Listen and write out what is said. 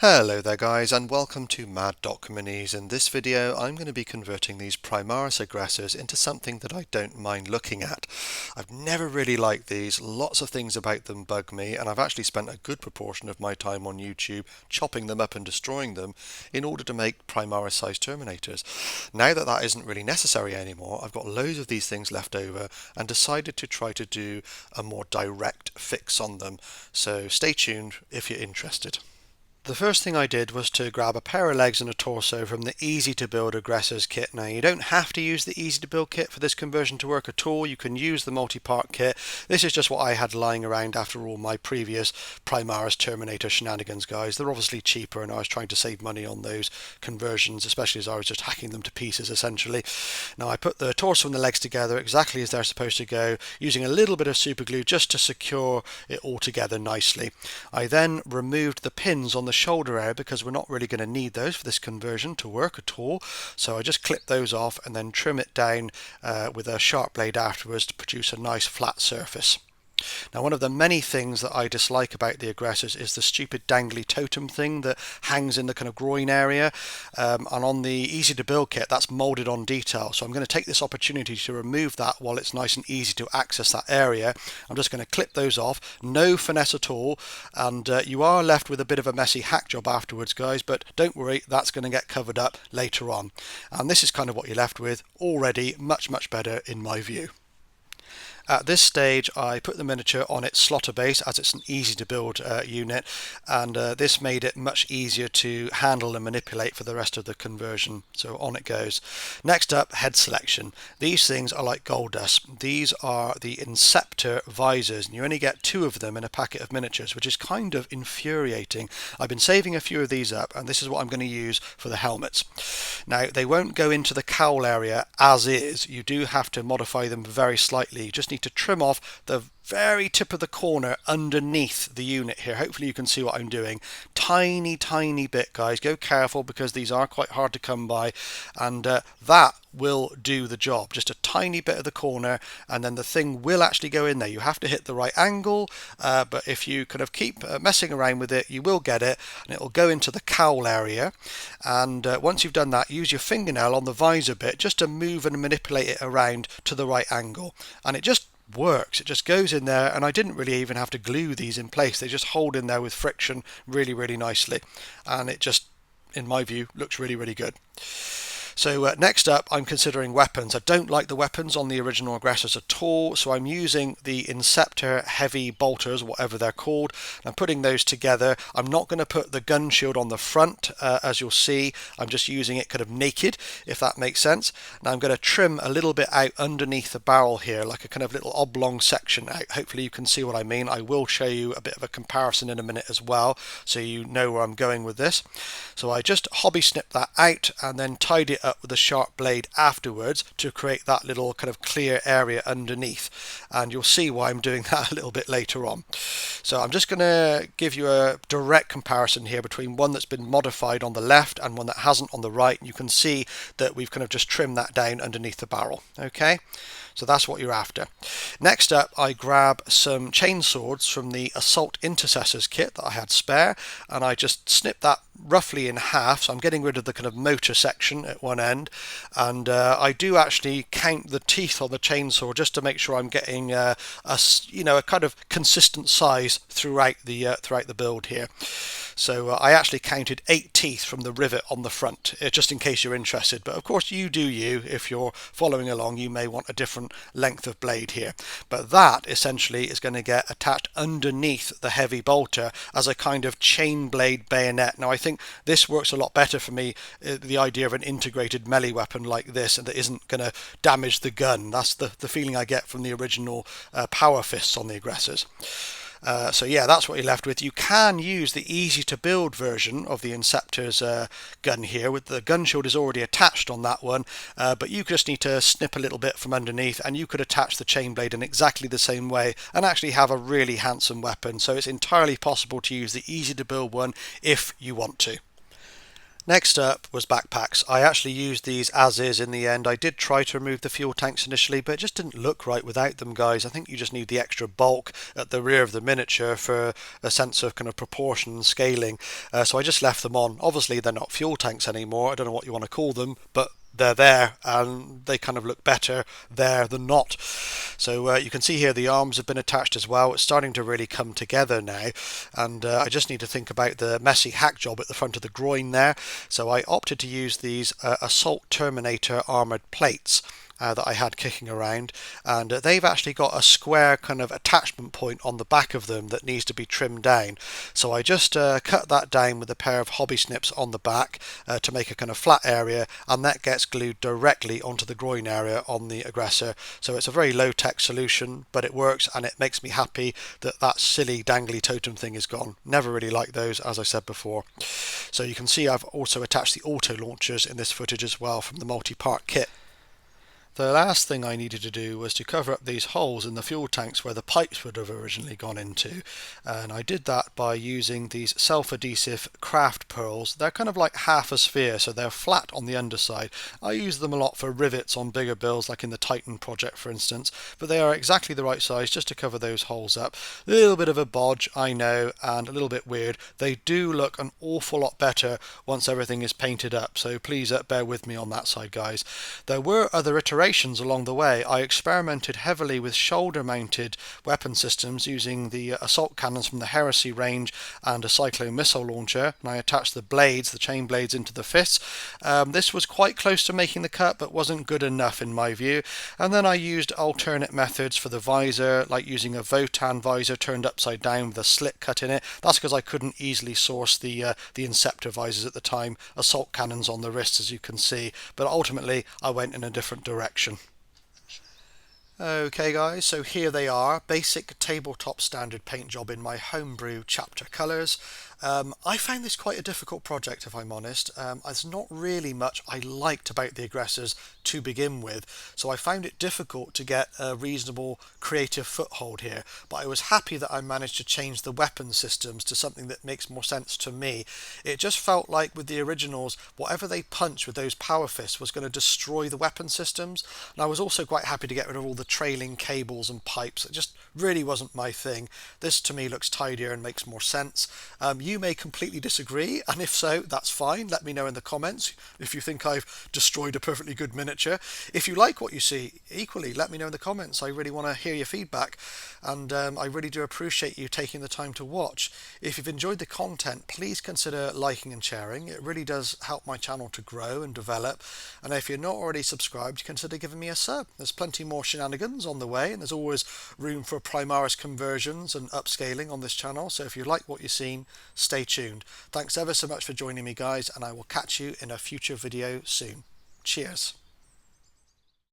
Hello there guys, and welcome to Mad Minis. In this video I'm going to be converting these Primaris Aggressors into something that I don't mind looking at. I've never really liked these, lots of things about them bug me, and I've actually spent a good proportion of my time on YouTube chopping them up and destroying them in order to make Primaris sized Terminators. Now that that isn't really necessary anymore, I've got loads of these things left over and decided to try to do a more direct fix on them. So stay tuned if you're interested. The first thing I did was to grab a pair of legs and a torso from the Easy to Build Aggressors kit. Now you don't have to use the Easy to Build kit for this conversion to work at all. You can use the multi-part kit. This is just what I had lying around after all my previous Primaris Terminator shenanigans, guys. They're obviously cheaper and I was trying to save money on those conversions, especially as I was just hacking them to pieces essentially. Now I put the torso and the legs together exactly as they're supposed to go, using a little bit of super glue just to secure it all together nicely. I then removed the pins on the shoulder area because we're not really going to need those for this conversion to work at all. So I just clip those off and then trim it down with a sharp blade afterwards to produce a nice flat surface. Now, one of the many things that I dislike about the Aggressors is the stupid dangly totem thing that hangs in the kind of groin area. And on the Easy to Build kit, that's molded on detail. So I'm going to take this opportunity to remove that while it's nice and easy to access that area. I'm just going to clip those off, no finesse at all. And you are left with a bit of a messy hack job afterwards, guys, but don't worry, that's going to get covered up later on. And this is kind of what you're left with already, much, much better in my view. At this stage I put the miniature on its slotter base as it's an easy to build unit, and this made it much easier to handle and manipulate for the rest of the conversion. So on it goes. Next up, head selection. These things are like gold dust. These are the Inceptor visors and you only get 2 of them in a packet of miniatures, which is kind of infuriating. I've been saving a few of these up and this is what I'm going to use for the helmets. Now they won't go into the cowl area as is. You do have to modify them very slightly. You just need to trim off the very tip of the corner underneath the unit here. Hopefully you can see what I'm doing. Tiny bit, guys. Go careful because these are quite hard to come by, and that will do the job. Just a tiny bit of the corner and then the thing will actually go in there. You have to hit the right angle, but if you kind of keep messing around with it, you will get it and it will go into the cowl area. And once you've done that, use your fingernail on the visor bit just to move and manipulate it around to the right angle, and it just works. It just goes in there, and I didn't really even have to glue these in place. They just hold in there with friction really nicely, and it just, in my view, looks really good. So next up, I'm considering weapons. I don't like the weapons on the original Aggressors at all, so I'm using the Inceptor heavy bolters, whatever they're called. I'm putting those together. I'm not going to put the gun shield on the front, as you'll see. I'm just using it kind of naked, if that makes sense. Now I'm going to trim a little bit out underneath the barrel here, like a kind of little oblong section out. Hopefully you can see what I mean. I will show you a bit of a comparison in a minute as well, so you know where I'm going with this. So I just hobby snipped that out and then tied it up with a sharp blade afterwards to create that little kind of clear area underneath, and you'll see why I'm doing that a little bit later on. So I'm just going to give you a direct comparison here between one that's been modified on the left and one that hasn't on the right, and you can see that we've kind of just trimmed that down underneath the barrel. Okay, so that's what you're after. Next up, I grab some chain swords from the Assault Intercessors kit that I had spare, and I just snip that roughly in half, so I'm getting rid of the kind of motor section at one end, and I do actually count the teeth on the chainsaw just to make sure I'm getting a kind of consistent size throughout the build here. So I actually counted 8 teeth from the rivet on the front, just in case you're interested. But of course you do you. If you're following along, you may want a different length of blade here. But that essentially is going to get attached underneath the heavy bolter as a kind of chain blade bayonet. Now I think this works a lot better for me, the idea of an integrated melee weapon like this, and that isn't going to damage the gun. That's the feeling I get from the original power fists on the Aggressors. So yeah, that's what you're left with. You can use the easy to build version of the Inceptor's gun here, with the gun shield is already attached on that one, but you just need to snip a little bit from underneath and you could attach the chain blade in exactly the same way and actually have a really handsome weapon. So it's entirely possible to use the easy to build one if you want to. Next up was backpacks. I actually used these as is in the end. I did try to remove the fuel tanks initially, but it just didn't look right without them, guys. I think you just need the extra bulk at the rear of the miniature for a sense of kind of proportion and scaling. So I just left them on. Obviously, they're not fuel tanks anymore. I don't know what you want to call them, but they're there and they kind of look better there than not. So you can see here the arms have been attached as well. It's starting to really come together now, and I just need to think about the messy hack job at the front of the groin there. So I opted to use these Assault Terminator armoured plates that I had kicking around, and they've actually got a square kind of attachment point on the back of them that needs to be trimmed down. So I just cut that down with a pair of hobby snips on the back to make a kind of flat area, and that gets glued directly onto the groin area on the Aggressor. So it's a very low-tech solution, but it works, and it makes me happy that that silly dangly totem thing is gone. Never really liked those, as I said before. So you can see I've also attached the auto launchers in this footage as well from the multi-part kit. The last thing I needed to do was to cover up these holes in the fuel tanks where the pipes would have originally gone into, and I did that by using these self-adhesive craft pearls. They're kind of like half a sphere, so they're flat on the underside. I use them a lot for rivets on bigger builds, like in the Titan project for instance, but they are exactly the right size just to cover those holes up. A little bit of a bodge, I know, and a little bit weird. They do look an awful lot better once everything is painted up, so please bear with me on that side, guys. There were other iterations along the way. I experimented heavily with shoulder-mounted weapon systems using the assault cannons from the Heresy range and a cyclone missile launcher, and I attached the blades, the chain blades, into the fists. This was quite close to making the cut, but wasn't good enough in my view. And then I used alternate methods for the visor, like using a Votan visor turned upside down with a slit cut in it. That's because I couldn't easily source the Inceptor visors at the time. Assault cannons on the wrists, as you can see, but ultimately I went in a different direction. Okay guys, so here they are, basic tabletop standard paint job in my homebrew chapter colours. I found this quite a difficult project, if I'm honest. There's not really much I liked about the Aggressors to begin with, so I found it difficult to get a reasonable creative foothold here, but I was happy that I managed to change the weapon systems to something that makes more sense to me. It just felt like with the originals, whatever they punched with those power fists was going to destroy the weapon systems, and I was also quite happy to get rid of all the trailing cables and pipes. It just really wasn't my thing. This to me looks tidier and makes more sense. You may completely disagree, and if so, that's fine. Let me know in the comments if you think I've destroyed a perfectly good miniature. If you like what you see, equally, let me know in the comments. I really want to hear your feedback, and I really do appreciate you taking the time to watch. If you've enjoyed the content, please consider liking and sharing. It really does help my channel to grow and develop, and if you're not already subscribed, consider giving me a sub. There's plenty more shenanigans on the way, and there's always room for Primaris conversions and upscaling on this channel, so if you like what you've seen, stay tuned. Thanks ever so much for joining me, guys, and I will catch you in a future video soon. Cheers.